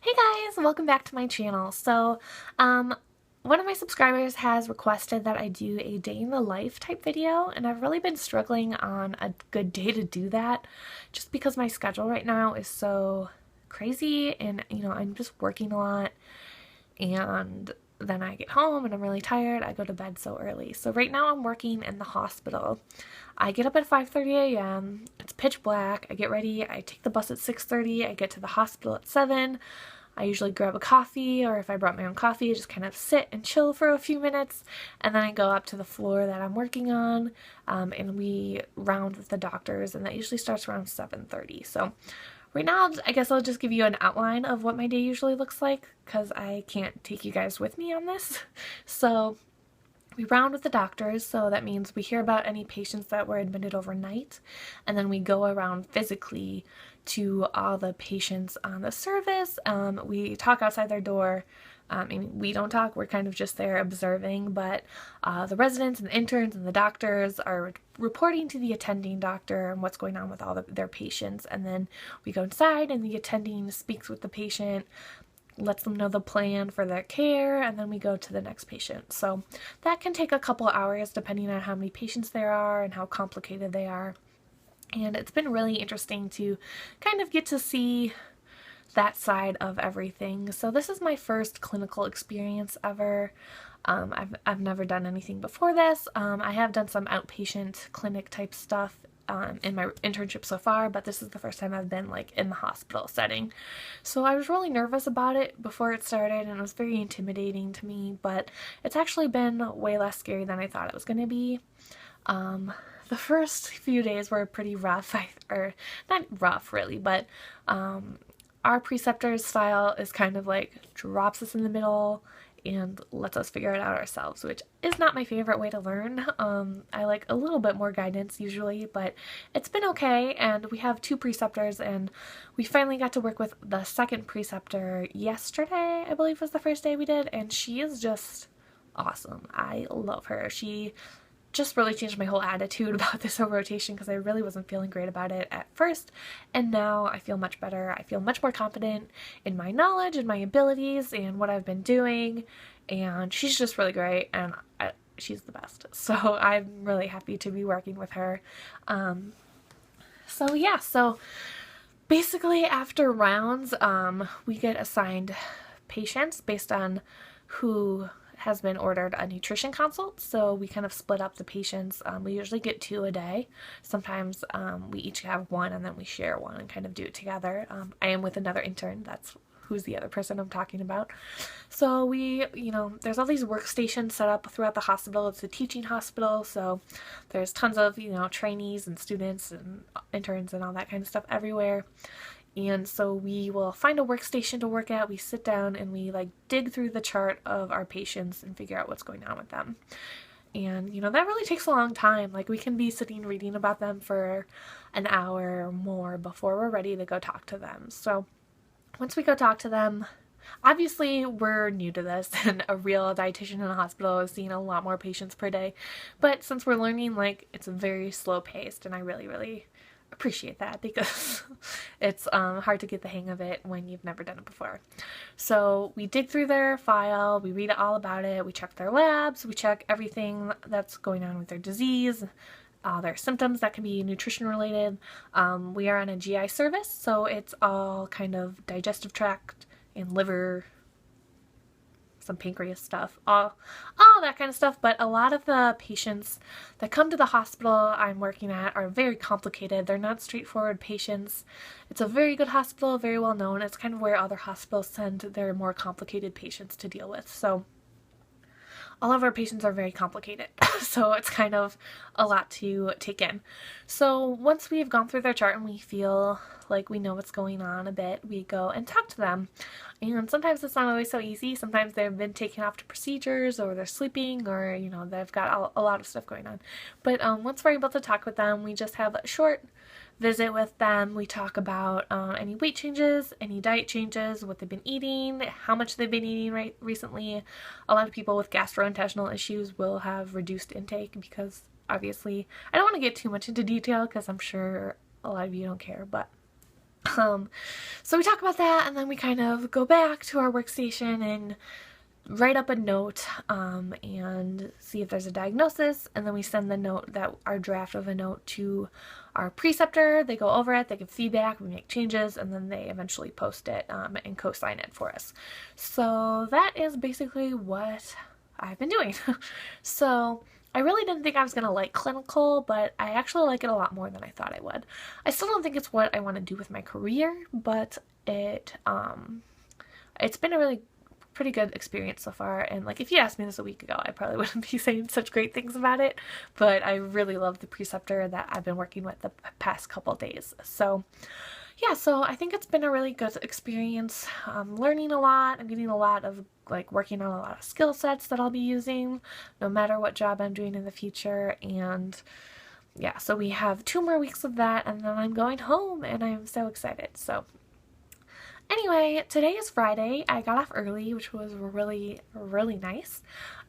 Hey guys, welcome back to my channel. One of my subscribers has requested that I do a day in the life type video, and I've really been struggling on a good day to do that just because my schedule right now is so crazy and I'm just working a lot and then I get home and I'm really tired. I go to bed so early. So right now I'm working in the hospital. I get up at 5:30 a.m. It's pitch black. I get ready. I take the bus at 6:30. I get to the hospital at 7. I usually grab a coffee, or if I brought my own coffee, I just kind of sit and chill for a few minutes, and then I go up to the floor that I'm working on, and we round with the doctors, and that usually starts around 7:30. So right now, I guess I'll just give you an outline of what my day usually looks like, because I can't take you guys with me on this. So we round with the doctors, so that means we hear about any patients that were admitted overnight, and then we go around physically to all the patients on the service. We talk outside their door. We don't talk, we're kind of just there observing, but the residents and the interns and the doctors are reporting to the attending doctor and what's going on with all their patients, and then we go inside and the attending speaks with the patient, lets them know the plan for their care, and then we go to the next patient. So that can take a couple hours depending on how many patients there are and how complicated they are. And it's been really interesting to kind of get to see that side of everything. So this is my first clinical experience ever. I've never done anything before this. I have done some outpatient clinic type stuff in my internship so far, but this is the first time I've been like in the hospital setting. So I was really nervous about it before it started, and it was very intimidating to me, but it's actually been way less scary than I thought it was going to be. The first few days were pretty rough, or not rough really, but our preceptor's style is kind of like drops us in the middle and lets us figure it out ourselves, which is not my favorite way to learn. I like a little bit more guidance usually, but it's been okay, and we have two preceptors, and we finally got to work with the second preceptor yesterday, I believe was the first day we did, and she is just awesome. I love her. She just really changed my whole attitude about this whole rotation, because I really wasn't feeling great about it at first, and now I feel much better. I feel much more confident in my knowledge and my abilities and what I've been doing, and she's just really great, and she's the best. So I'm really happy to be working with her. So basically after rounds, we get assigned patients based on who has been ordered a nutrition consult, so we kind of split up the patients. We usually get 2 a day. Sometimes we each have one and then we share one and kind of do it together. I am with another intern. That's who's the other person I'm talking about. So there's all these workstations set up throughout the hospital. It's a teaching hospital, so there's tons of, trainees and students and interns and all that kind of stuff everywhere. And so we will find a workstation to work at, we sit down and we dig through the chart of our patients and figure out what's going on with them. And that really takes a long time. We can be sitting reading about them for an hour or more before we're ready to go talk to them. So once we go talk to them, obviously we're new to this, and a real dietitian in a hospital is seeing a lot more patients per day. But since we're learning, it's very slow paced, and I really, really appreciate that, because it's hard to get the hang of it when you've never done it before. So we dig through their file, we read all about it, we check their labs, we check everything that's going on with their disease, their symptoms that can be nutrition related. We are on a GI service, so it's all kind of digestive tract and liver, some pancreas stuff, all that kind of stuff. But a lot of the patients that come to the hospital I'm working at are very complicated. They're not straightforward patients. It's a very good hospital, very well known. It's kind of where other hospitals send their more complicated patients to deal with. So all of our patients are very complicated, so it's kind of a lot to take in. So once we've gone through their chart and we feel like we know what's going on a bit, we go and talk to them. And sometimes it's not always so easy. Sometimes they've been taken off to procedures, or they're sleeping, or they've got a lot of stuff going on. But once we're able to talk with them, we just have a short visit with them. We talk about any weight changes, any diet changes, what they've been eating, how much they've been eating recently. A lot of people with gastrointestinal issues will have reduced intake, because obviously, I don't want to get too much into detail because I'm sure a lot of you don't care, but So we talk about that, and then we kind of go back to our workstation and write up a note and see if there's a diagnosis, and then we send the note, that our draft of a note, to our preceptor. They go over it, they give feedback, we make changes, and then they eventually post it and co-sign it for us. So that is basically what I've been doing. So I really didn't think I was going to like clinical, but I actually like it a lot more than I thought I would. I still don't think it's what I want to do with my career, but it's been a really pretty good experience so far. And like, if you asked me this a week ago, I probably wouldn't be saying such great things about it, but I really love the preceptor that I've been working with the past couple days. So yeah, so I think it's been a really good experience. I'm learning a lot. I'm getting a lot of, like, working on a lot of skill sets that I'll be using no matter what job I'm doing in the future. And yeah, so we have 2 more weeks of that, and then I'm going home, and I'm so excited. So anyway, today is Friday. I got off early, which was really, really nice.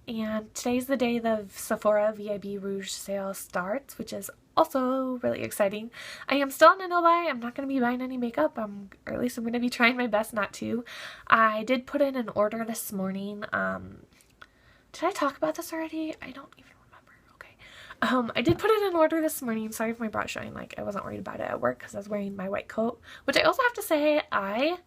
And today's the day the Sephora VIB Rouge sale starts, which is also really exciting. I am still on a no-buy. I'm not going to be buying any makeup, or at least I'm going to be trying my best not to. I did put in an order this morning. Did I talk about this already? I don't even remember. Okay. I did put in an order this morning. Sorry if my brow showing. Like, I wasn't worried about it at work because I was wearing my white coat, which I also have to say, I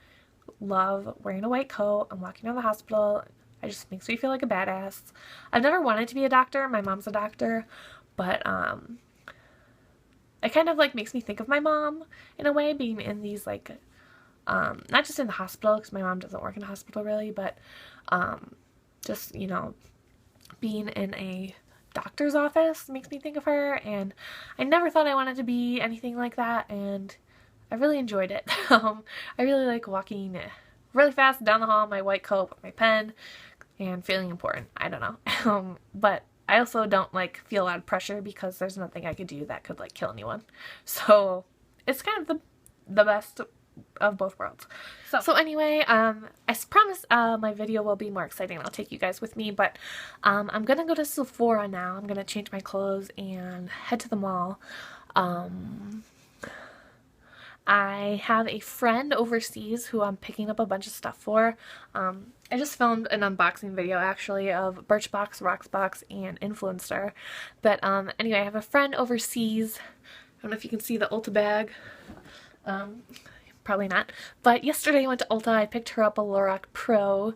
love wearing a white coat and walking around the hospital. It just makes me feel like a badass. I've never wanted to be a doctor. My mom's a doctor, but it kind of like makes me think of my mom in a way, being in these like, not just in the hospital, because my mom doesn't work in a hospital really, but just, you know, being in a doctor's office makes me think of her. And I never thought I wanted to be anything like that, and I really enjoyed it. I really like walking really fast down the hall in my white coat with my pen and feeling important. I don't know. But I also don't like feel a lot of pressure because there's nothing I could do that could like kill anyone. So it's kind of the best of both worlds. So anyway, I promise my video will be more exciting. I'll take you guys with me, but I'm gonna go to Sephora now. I'm gonna change my clothes and head to the mall. I have a friend overseas who I'm picking up a bunch of stuff for. I just filmed an unboxing video actually of Birchbox, Roxbox, and Influencer. But anyway, I have a friend overseas. I don't know if you can see the Ulta bag. Probably not. But yesterday I went to Ulta. I picked her up a Lorac Pro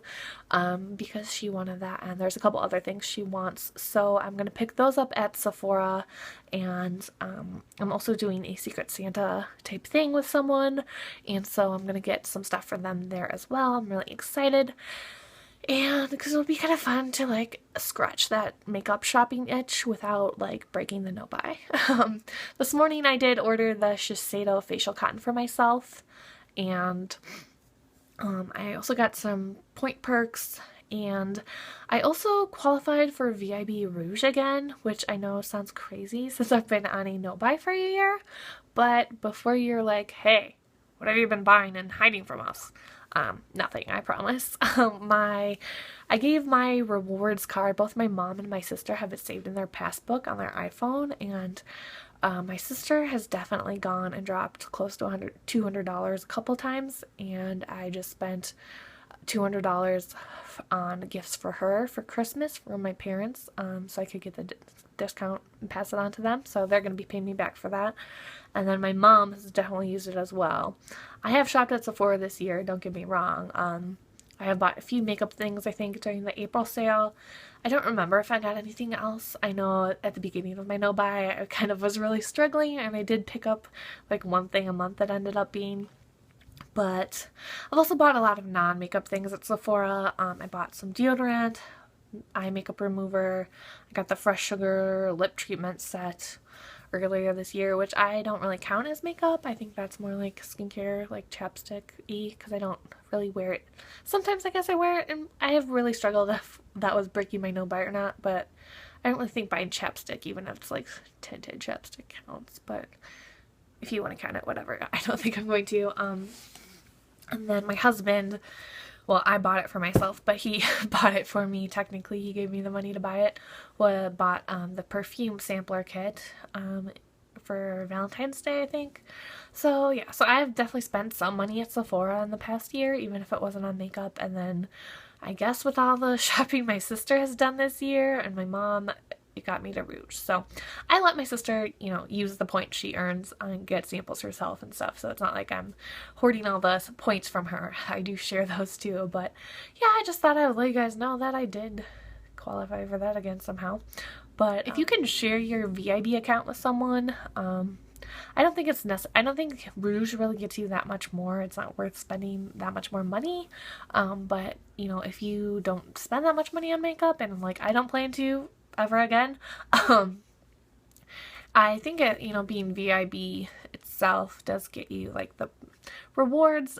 because she wanted that, and there's a couple other things she wants. So I'm going to pick those up at Sephora, and I'm also doing a Secret Santa type thing with someone, and so I'm going to get some stuff for them there as well. I'm really excited. And because it'll be kind of fun to like scratch that makeup shopping itch without like breaking the no-buy. This morning I did order the Shiseido facial cotton for myself, and I also got some point perks, and I also qualified for VIB Rouge again, which I know sounds crazy since I've been on a no-buy for a year, but before you're like, hey, what have you been buying and hiding from us? Nothing, I promise. I gave my rewards card. Both my mom and my sister have it saved in their passbook on their iPhone, and my sister has definitely gone and dropped close to $200 a couple times, and I just spent $200 on gifts for her for Christmas from my parents, so I could get the discount and pass it on to them. So they're going to be paying me back for that. And then my mom has definitely used it as well. I have shopped at Sephora this year, don't get me wrong. I have bought a few makeup things, I think, during the April sale. I don't remember if I got anything else. I know at the beginning of my no-buy, I kind of was really struggling, and I did pick up like one thing a month that ended up being. But I've also bought a lot of non-makeup things at Sephora. I bought some deodorant, eye makeup remover. I got the Fresh Sugar lip treatment set earlier this year, which I don't really count as makeup. I think that's more like skincare, like chapstick-y, because I don't really wear it. Sometimes I guess I wear it, and I have really struggled if that was breaking my no-buy or not, but I don't really think buying chapstick, even if it's like tinted chapstick, counts. But if you want to count it, whatever. I don't think I'm going to. And then my husband, well, I bought it for myself, but he bought it for me. Technically, he gave me the money to buy it. Bought the perfume sampler kit for Valentine's Day, I think. So yeah, so I've definitely spent some money at Sephora in the past year, even if it wasn't on makeup. And then I guess with all the shopping my sister has done this year and my mom, it got me to Rouge. So I let my sister, you know, use the points she earns and get samples herself and stuff. So it's not like I'm hoarding all the points from her. I do share those too. But yeah, I just thought I would let you guys know that I did qualify for that again somehow. But if you can share your VIB account with someone, I don't think it's necessary. I don't think Rouge really gets you that much more. It's not worth spending that much more money. But you know, if you don't spend that much money on makeup, and like I don't plan to ever again, I think it, you know, being VIB itself does get you like the rewards,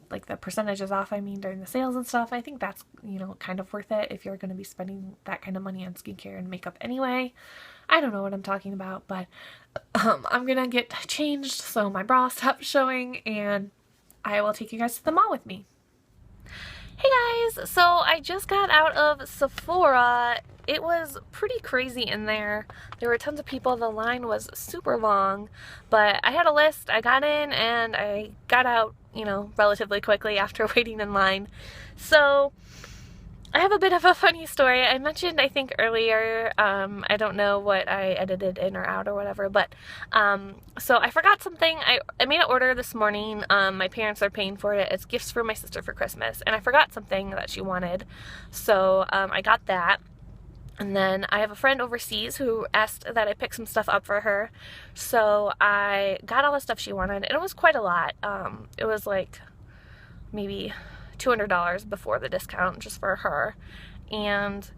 like the percentages off, I mean, during the sales and stuff. I think that's, you know, kind of worth it if you're going to be spending that kind of money on skincare and makeup anyway. I don't know what I'm talking about, but I'm gonna get changed so my bra stops showing, and I will take you guys to the mall with me. Hey guys, so I just got out of Sephora. It was pretty crazy in there. There were tons of people. The line was super long, but I had a list. I got in and I got out, you know, relatively quickly after waiting in line. So I have a bit of a funny story. I mentioned, I think earlier, I don't know what I edited in or out or whatever, but so I forgot something. I made an order this morning. My parents are paying for it. It's gifts for my sister for Christmas, and I forgot something that she wanted. So I got that. And then I have a friend overseas who asked that I pick some stuff up for her. So I got all the stuff she wanted, and it was quite a lot. It was like maybe $200 before the discount just for her. And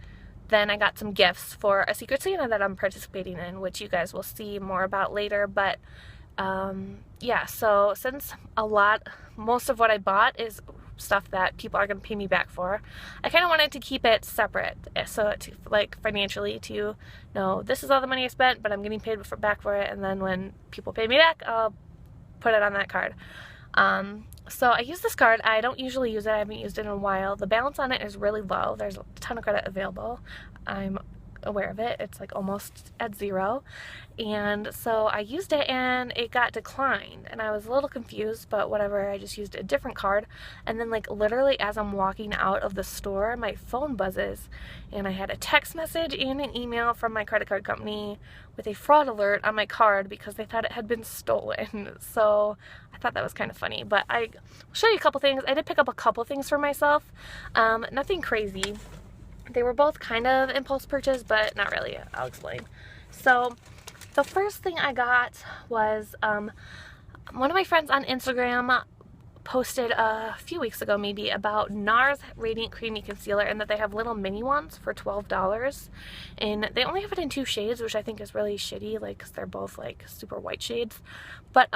then I got some gifts for a Secret Santa that I'm participating in, which you guys will see more about later. But yeah, so since most of what I bought is stuff that people are going to pay me back for, I kind of wanted to keep it separate, so to, like, financially, to know this is all the money I spent, but I'm getting paid back for it, and then when people pay me back, I'll put it on that card. So I use this card. I don't usually use it. I haven't used it in a while. The balance on it is really low. There's a ton of credit available. I'm aware of it. It's like almost at zero. And so I used it and it got declined, and I was a little confused, but whatever. I just used a different card, and then like literally as I'm walking out of the store, my phone buzzes and I had a text message and an email from my credit card company with a fraud alert on my card because they thought it had been stolen. So I thought that was kind of funny, but I'll show you a couple things. I did pick up a couple things for myself. Nothing crazy. They were both kind of impulse purchase, but not really. I'll explain. So the first thing I got was one of my friends on Instagram posted a few weeks ago maybe about NARS Radiant Creamy Concealer, and that they have little mini ones for $12, and they only have it in 2 shades, which I think is really shitty, like, 'cause they're both like super white shades. But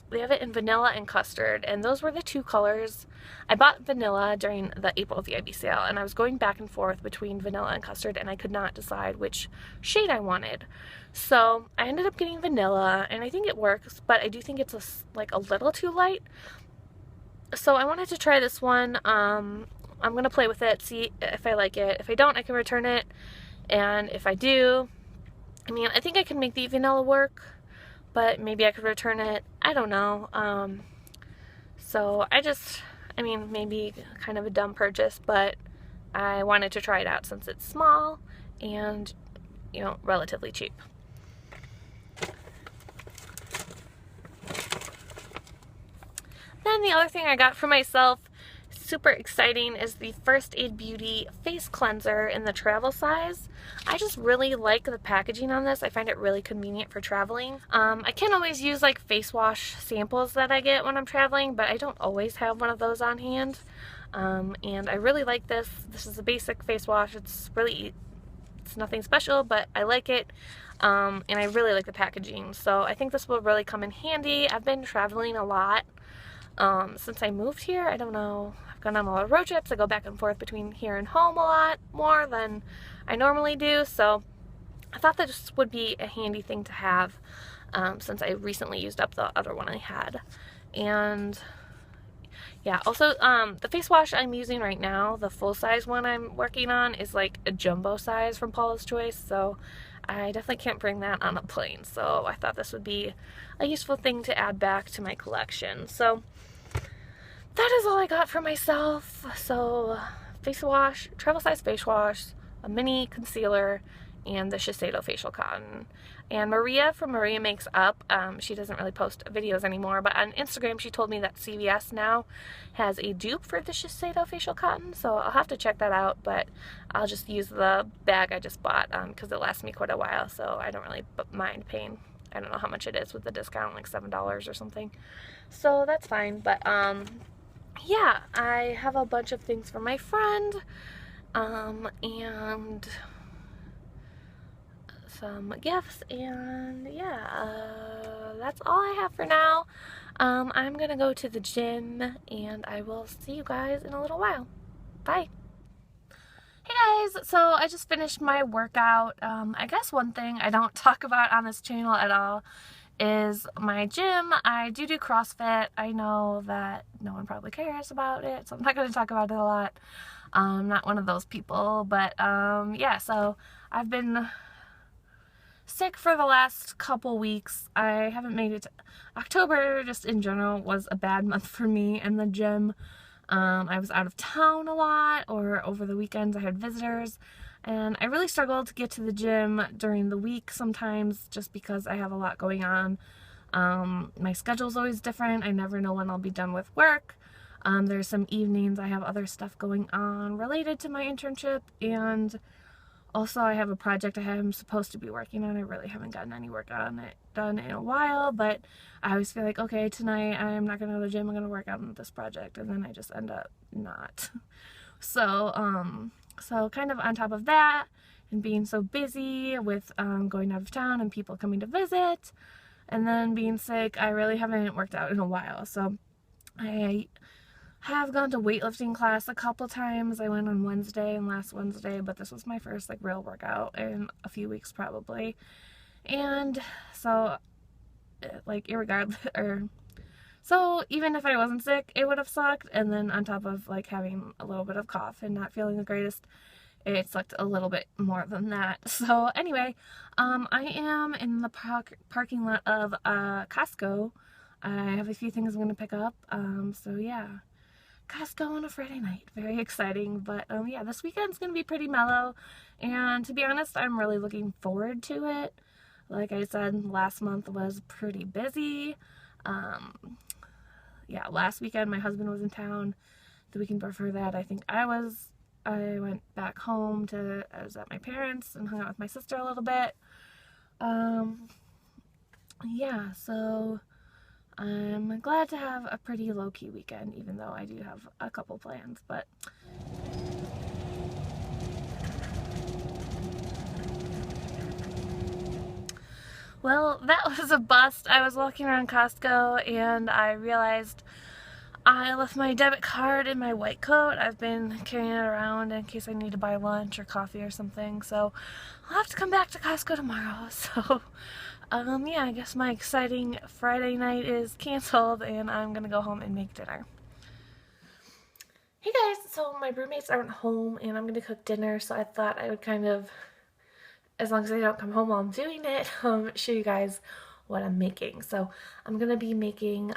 they have it in vanilla and custard, and those were the 2 colors. I bought vanilla during the April VIB sale, and I was going back and forth between vanilla and custard, and I could not decide which shade I wanted. So I ended up getting vanilla, and I think it works, but I do think it's like a little too light. So I wanted to try this one. I'm going to play with it, see if I like it. If I don't, I can return it. And if I do, I mean, I think I can make the vanilla work, but maybe I could return it. I don't know. So I mean, maybe kind of a dumb purchase, but I wanted to try it out since it's small and, you know, relatively cheap. Then the other thing I got for myself, super exciting, is the First Aid Beauty face cleanser in the travel size. I just really like the packaging on this. I find it really convenient for traveling. I can always use like face wash samples that I get when I'm traveling, but I don't always have one of those on hand. And I really like this. This is a basic face wash. It's nothing special, but I like it. And I really like the packaging. So I think this will really come in handy. I've been traveling a lot. Since I moved here. I don't know, I've gone on a lot of road trips. I go back and forth between here and home a lot more than I normally do, so I thought that this would be a handy thing to have, since I recently used up the other one I had. And yeah, also the face wash I'm using right now, the full size one I'm working on, is like a jumbo size from Paula's Choice, so I definitely can't bring that on a plane, so I thought this would be a useful thing to add back to my collection. So that is all I got for myself. So face wash, travel size face wash, a mini concealer, and the Shiseido facial cotton. And Maria from Maria Makes Up, she doesn't really post videos anymore, but on Instagram she told me that CVS now has a dupe for the Shiseido facial cotton, so I'll have to check that out, but I'll just use the bag I just bought because it lasts me quite a while, so I don't really mind paying, I don't know how much it is with the discount, like $7 or something. So that's fine, but yeah, I have a bunch of things for my friend, and some gifts, and yeah, that's all I have for now. I'm gonna go to the gym, and I will see you guys in a little while. Bye. Hey guys, so I just finished my workout. I guess one thing I don't talk about on this channel at all is my gym. I do CrossFit. I know that no one probably cares about it, so I'm not going to talk about it a lot. I'm not one of those people, but yeah, so I've been sick for the last couple weeks. I haven't made it to October, just in general, was a bad month for me in the gym. I was out of town a lot, or over the weekends I had visitors, and I really struggled to get to the gym during the week sometimes just because I have a lot going on. My schedule's always different. I never know when I'll be done with work. There's some evenings I have other stuff going on related to my internship, and also I have a project I'm supposed to be working on. I really haven't gotten any work on it done in a while, but I always feel like, okay, tonight I'm not going to go to the gym, I'm going to work on this project, and then I just end up not. So, so kind of on top of that, and being so busy with going out of town and people coming to visit, and then being sick, I really haven't worked out in a while. So I have gone to weightlifting class a couple times. I went on Wednesday and last Wednesday, but this was my first like real workout in a few weeks probably. And so like irregardless, or so even if I wasn't sick, it would have sucked. And then on top of like having a little bit of cough and not feeling the greatest, it sucked a little bit more than that. So anyway, I am in the parking lot of Costco. I have a few things I'm going to pick up. So yeah. Costco on a Friday night. Very exciting, but yeah, this weekend's gonna be pretty mellow, and to be honest, I'm really looking forward to it. Like I said, last month was pretty busy. Yeah, last weekend my husband was in town. The weekend before that, I went back home I was at my parents' and hung out with my sister a little bit. Yeah, so I'm glad to have a pretty low-key weekend, even though I do have a couple plans, but well, that was a bust. I was walking around Costco and I realized I left my debit card in my white coat. I've been carrying it around in case I need to buy lunch or coffee or something, so I'll have to come back to Costco tomorrow. So yeah, I guess my exciting Friday night is canceled and I'm gonna go home and make dinner. Hey guys, so my roommates aren't home and I'm gonna cook dinner, so I thought I would kind of, as long as they don't come home while I'm doing it, show you guys what I'm making. So I'm gonna be making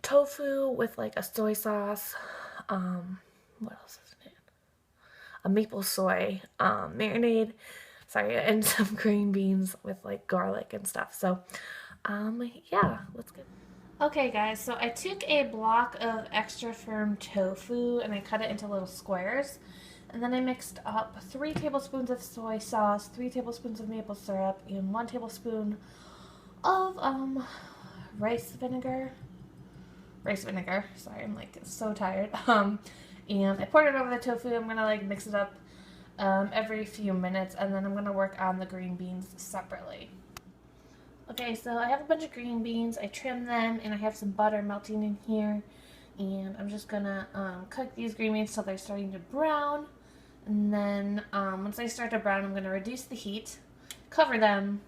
tofu with like a soy sauce, what else is in it? A maple soy marinade, sorry, and some green beans with like garlic and stuff. So yeah, let's get. Okay guys, so I took a block of extra firm tofu and I cut it into little squares, and then I mixed up 3 tablespoons of soy sauce, 3 tablespoons of maple syrup, and 1 tablespoon of rice vinegar, sorry, I'm like so tired, and I poured it over the tofu. I'm gonna like mix it up every few minutes, and then I'm gonna work on the green beans separately. Okay, so I have a bunch of green beans. I trimmed them, and I have some butter melting in here, and I'm just gonna cook these green beans till they're starting to brown, and then once they start to brown, I'm gonna reduce the heat, cover them,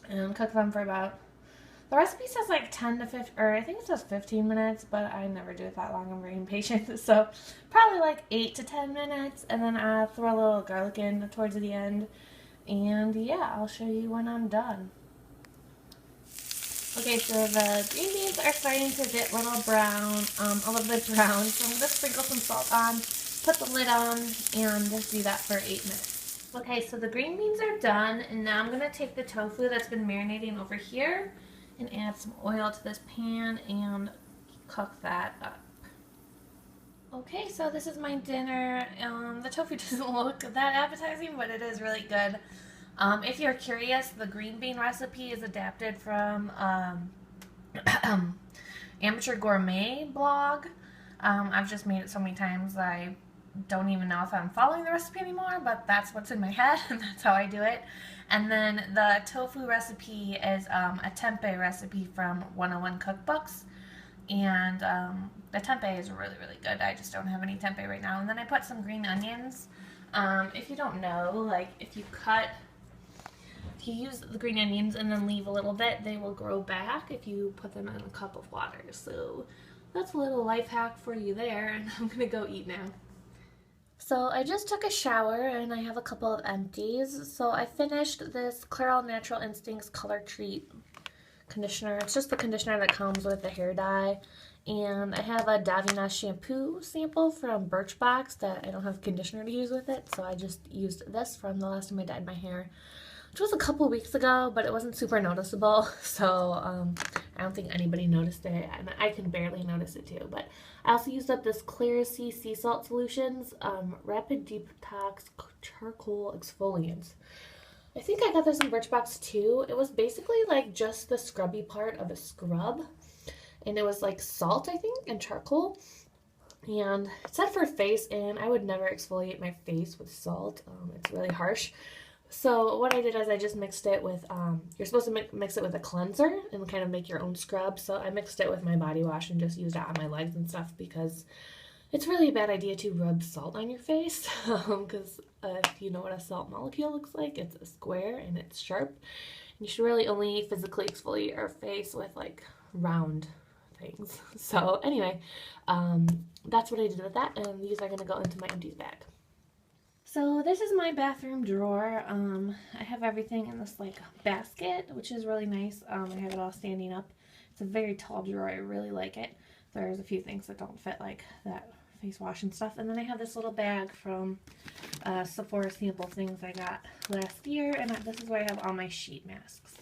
and cook them for about, the recipe says like 10 to 15, or I think it says 15 minutes, but I never do it that long. I'm very impatient, so probably like 8 to 10 minutes, and then throw a little garlic in towards the end, And yeah, I'll show you when I'm done. Okay, so the green beans are starting to get a little brown, a little bit brown. So I'm going to sprinkle some salt on, put the lid on, and just do that for 8 minutes. Okay, so the green beans are done, and now I'm going to take the tofu that's been marinating over here and add some oil to this pan and cook that up. Okay, so this is my dinner. The tofu doesn't look that appetizing, but it is really good. If you're curious, the green bean recipe is adapted from Amateur Gourmet blog. I've just made it so many times I don't even know if I'm following the recipe anymore, but that's what's in my head and that's how I do it. And then the tofu recipe is a tempeh recipe from 101 Cookbooks. And the tempeh is really, really good. I just don't have any tempeh right now. And then I put some green onions. If you don't know, like if you use the green onions and then leave a little bit, they will grow back if you put them in a cup of water. So that's a little life hack for you there, and I'm gonna go eat now. So I just took a shower and I have a couple of empties. So I finished this Clairol Natural Instincts Color Treat conditioner. It's just the conditioner that comes with the hair dye. And I have a Davina shampoo sample from Birchbox that I don't have conditioner to use with it, so I just used this from the last time I dyed my hair, which was a couple weeks ago, but it wasn't super noticeable, so I don't think anybody noticed it, and I can barely notice it too. But I also used up this Clear Sea Sea Salt Solutions Rapid Detox Charcoal Exfoliant. I think I got this in Birchbox too. It was basically like just the scrubby part of a scrub, and it was like salt, I think, and charcoal. And it said for face, and I would never exfoliate my face with salt. It's really harsh. So what I did is I just mixed it with, you're supposed to mix it with a cleanser and kind of make your own scrub. So I mixed it with my body wash and just used it on my legs and stuff because it's really a bad idea to rub salt on your face. Because if you know what a salt molecule looks like, it's a square and it's sharp. You should really only physically exfoliate your face with like round things. So anyway, that's what I did with that, and these are going to go into my empties bag. So this is my bathroom drawer. I have everything in this like basket, which is really nice. I have it all standing up. It's a very tall drawer. I really like it. There's a few things that don't fit, like that face wash and stuff. And then I have this little bag from Sephora sample things I got last year, and this is where I have all my sheet masks.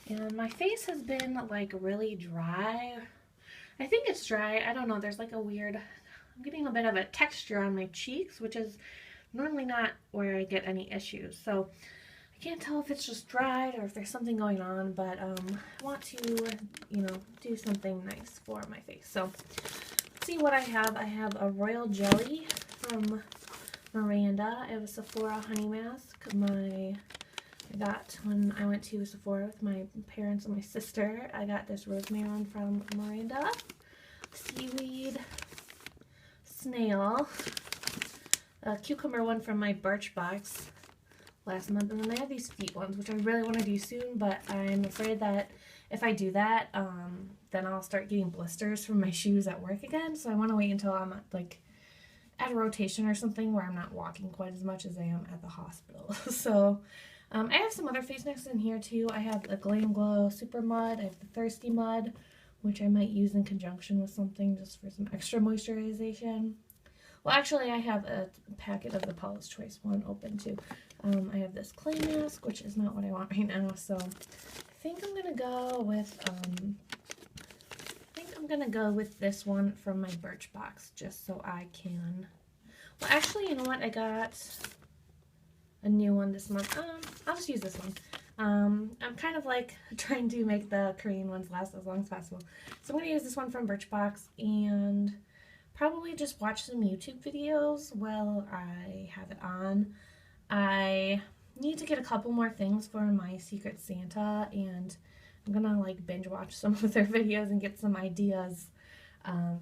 And my face has been like really dry. I think it's dry. I don't know. There's like a weird, I'm getting a bit of a texture on my cheeks, which is normally not where I get any issues. So I can't tell if it's just dried or if there's something going on, but I want to, you know, do something nice for my face. So let's see what I have. I have a royal jelly from Miranda. I have a Sephora honey mask. I got when I went to Sephora with my parents and my sister. I got this rosemary one from Miranda. Seaweed snail. A cucumber one from my Birchbox last month. And then I have these feet ones, which I really want to do soon, but I'm afraid that if I do that, then I'll start getting blisters from my shoes at work again. So I want to wait until I'm like at a rotation or something where I'm not walking quite as much as I am at the hospital. So I have some other face masks in here too. I have the Glam Glow Super Mud. I have the Thirsty Mud, which I might use in conjunction with something just for some extra moisturization. Well, actually, I have a packet of the Paula's Choice one open too. I have this clay mask, which is not what I want right now. So I think I'm gonna go with this one from my Birchbox, just so I can. Well, actually, you know what? I got a new one this month. I'll just use this one. I'm kind of like trying to make the Korean ones last as long as possible. So I'm gonna use this one from Birchbox and probably just watch some YouTube videos while I have it on. I need to get a couple more things for my Secret Santa, and I'm gonna like binge watch some of their videos and get some ideas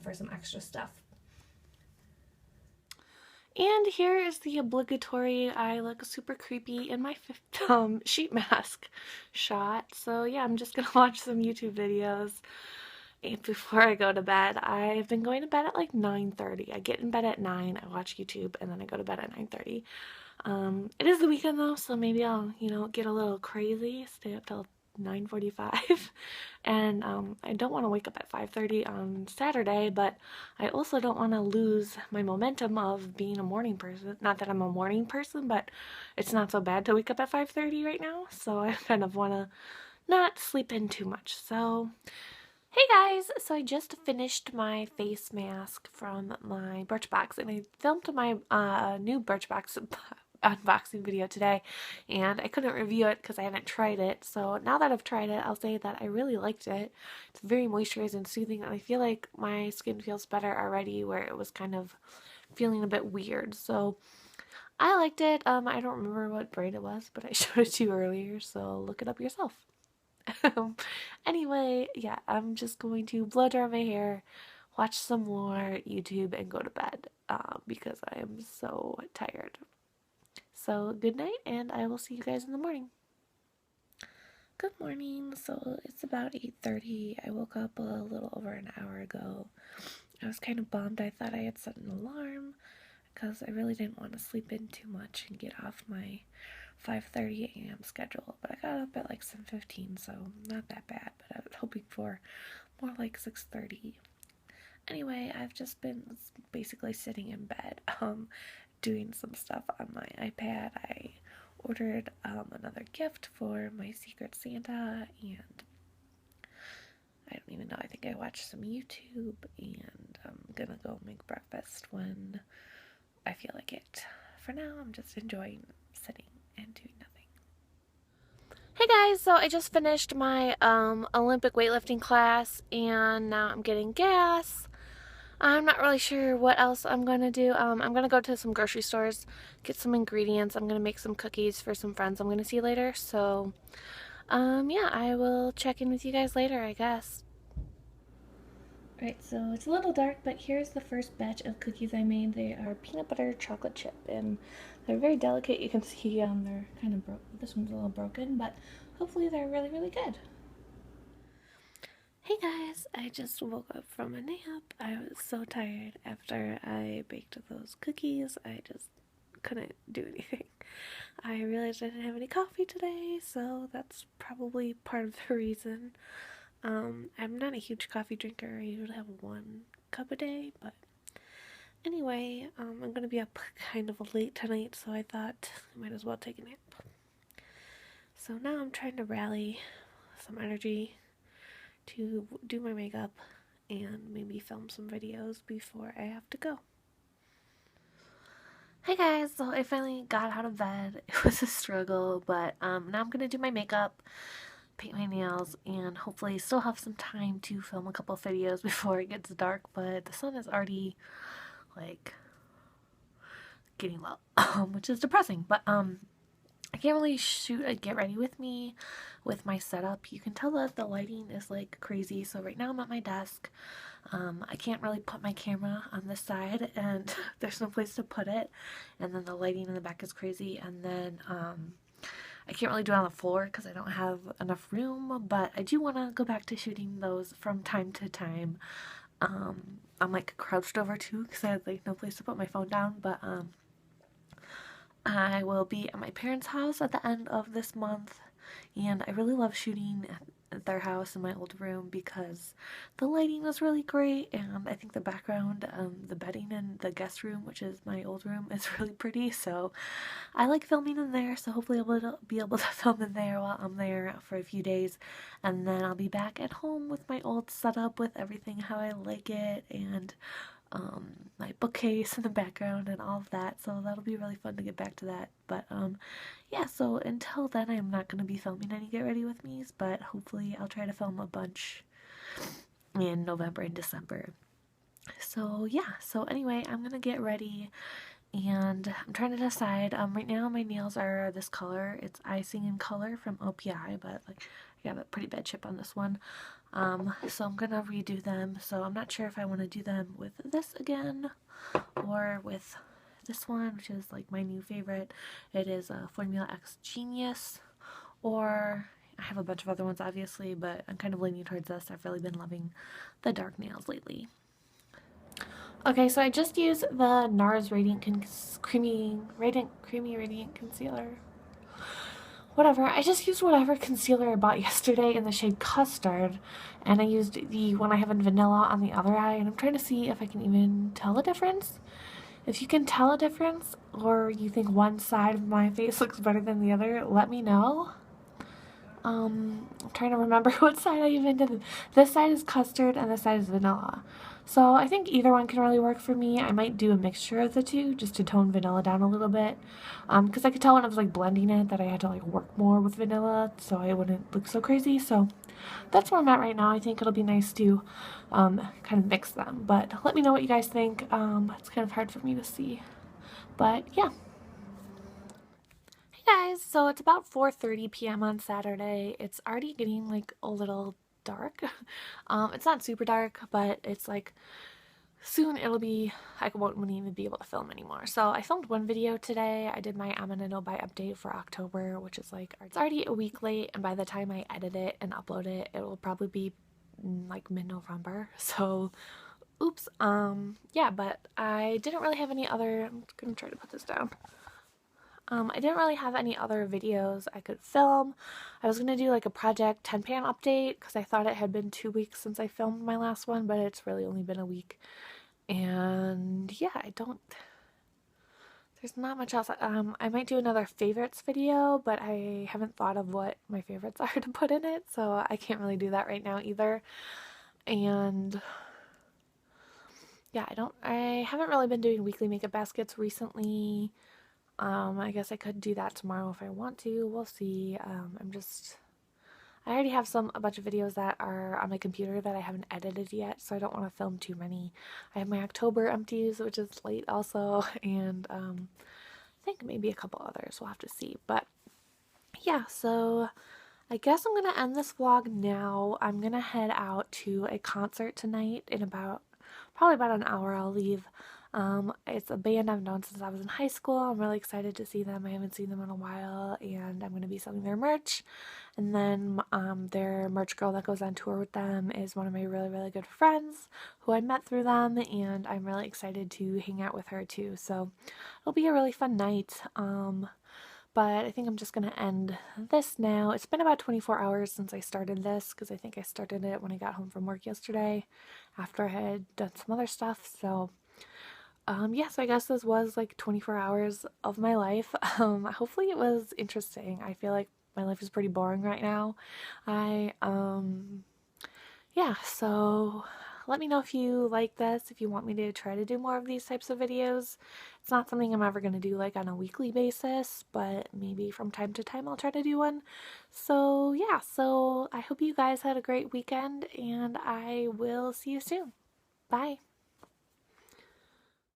for some extra stuff. And here is the obligatory I look super creepy in my sheet mask shot. So yeah, I'm just gonna watch some YouTube videos before I go to bed. I've been going to bed at like 9:30. I get in bed at 9, I watch YouTube, and then I go to bed at 9:30. It is the weekend though, so maybe I'll, get a little crazy, stay up till 9:45, and I don't want to wake up at 5:30 on Saturday, but I also don't want to lose my momentum of being a morning person. Not that I'm a morning person, but it's not so bad to wake up at 5:30 right now, so I kind of want to not sleep in too much. So hey guys, so I just finished my face mask from my Birchbox, and I filmed my new Birchbox unboxing video today, and I couldn't review it because I haven't tried it. So now that I've tried it, I'll say that I really liked it. It's very moisturizing and soothing, and I feel like my skin feels better already where it was kind of feeling a bit weird. So I liked it. I don't remember what brand it was, but I showed it to you earlier, so look it up yourself. Anyway, yeah, I'm just going to blow dry my hair, watch some more YouTube, and go to bed because I am so tired. So, good night, and I will see you guys in the morning. Good morning. So, it's about 8:30. I woke up a little over an hour ago. I was kind of bummed. I thought I had set an alarm because I really didn't want to sleep in too much and get off my 5:30 a.m. schedule, but I got up at like 7:15, so not that bad, but I was hoping for more like 6:30. Anyway, I've just been basically sitting in bed, doing some stuff on my iPad. I ordered another gift for my Secret Santa, and I don't even know, I think I watched some YouTube, and I'm gonna go make breakfast when I feel like it. For now, I'm just enjoying sitting and doing nothing. Hey guys, so I just finished my Olympic weightlifting class, and now I'm getting gas. I'm not really sure what else I'm going to do. I'm going to go to some grocery stores, get some ingredients. I'm going to make some cookies for some friends I'm going to see later. So, yeah, I will check in with you guys later, I guess. Right, so it's a little dark, but here's the first batch of cookies I made. They are peanut butter chocolate chip, and they're very delicate. You can see they're kind of broken. This one's a little broken, but hopefully they're really, really good. Hey guys, I just woke up from a nap. I was so tired after I baked those cookies. I just couldn't do anything. I realized I didn't have any coffee today, so that's probably part of the reason. I'm not a huge coffee drinker. I usually have 1 cup a day, but anyway, I'm gonna be up kind of late tonight, so I thought I might as well take a nap. So now I'm trying to rally some energy to do my makeup and maybe film some videos before I have to go. Hey guys, so I finally got out of bed. It was a struggle, but now I'm gonna do my makeup, paint my nails, and hopefully still have some time to film a couple videos before it gets dark, but the sun is already like getting low, which is depressing, but I can't really shoot a get ready with me with my setup. You can tell that the lighting is like crazy. So right now I'm at my desk. I can't really put my camera on this side, and there's no place to put it. And then the lighting in the back is crazy. And then I can't really do it on the floor because I don't have enough room. But I do want to go back to shooting those from time to time. I'm like crouched over too because I had like no place to put my phone down. But I will be at my parents' house at the end of this month, and I really love shooting at their house in my old room because the lighting was really great, and I think the background, the bedding in the guest room, which is my old room, is really pretty, so I like filming in there, so hopefully I'll be able to film in there while I'm there for a few days, and then I'll be back at home with my old setup with everything how I like it, and my bookcase in the background and all of that, so that'll be really fun to get back to that. But yeah, so until then I'm not going to be filming any get ready with me's, but hopefully I'll try to film a bunch in November and December. So yeah, so anyway, I'm gonna get ready, and I'm trying to decide. Right now my nails are this color. It's icing in color from OPI, but like I got a pretty bad chip on this one. So I'm gonna redo them. So I'm not sure if I want to do them with this again or with this one, which is like my new favorite. It is a Formula X Genius, or I have a bunch of other ones obviously, but I'm kind of leaning towards this. I've really been loving the dark nails lately. Okay, so I just used the NARS Creamy Radiant Concealer. Whatever, I just used whatever concealer I bought yesterday in the shade Custard, and I used the one I have in Vanilla on the other eye, and I'm trying to see if I can even tell a difference. If you can tell a difference, or you think one side of my face looks better than the other, let me know. I'm trying to remember what side I even did. This side is Custard and this side is Vanilla. So I think either one can really work for me. I might do a mixture of the two just to tone Vanilla down a little bit. Because I could tell when I was like blending it that I had to like work more with Vanilla so I wouldn't look so crazy. So that's where I'm at right now. I think it'll be nice to kind of mix them. But let me know what you guys think. It's kind of hard for me to see. But yeah. Hey guys, so it's about 4:30 p.m. on Saturday. It's already getting like a little dark. It's not super dark, but it's like soon it'll be, I won't even be able to film anymore. So I filmed one video today. I did my I'm Gonna Know By update for October, which is like, it's already a week late, and by the time I edit it and upload it, it will probably be like mid-November. So oops. Yeah, but I didn't really have any other, I'm gonna try to put this down. I didn't really have any other videos I could film. I was going to do like a Project 10 Pan update because I thought it had been 2 weeks since I filmed my last one, but it's really only been a week. And yeah, there's not much else. I might do another favorites video, but I haven't thought of what my favorites are to put in it, so I can't really do that right now either. And yeah, I haven't really been doing weekly makeup baskets recently. I guess I could do that tomorrow if I want to. We'll see. I already have a bunch of videos that are on my computer that I haven't edited yet, so I don't want to film too many. I have my October empties, which is late also, and I think maybe a couple others. We'll have to see. But yeah, so I guess I'm gonna end this vlog now. I'm gonna head out to a concert tonight in probably about an hour. I'll leave. It's a band I've known since I was in high school. I'm really excited to see them. I haven't seen them in a while, and I'm going to be selling their merch. And then their merch girl that goes on tour with them is one of my really, really good friends who I met through them, and I'm really excited to hang out with her too. So it'll be a really fun night. But I think I'm just going to end this now. It's been about 24 hours since I started this because I think I started it when I got home from work yesterday after I had done some other stuff. So yeah, so I guess this was like 24 hours of my life. Hopefully it was interesting. I feel like my life is pretty boring right now. Yeah, so let me know if you like this, if you want me to try to do more of these types of videos. It's not something I'm ever going to do like on a weekly basis, but maybe from time to time I'll try to do one. So yeah, so I hope you guys had a great weekend, and I will see you soon. Bye!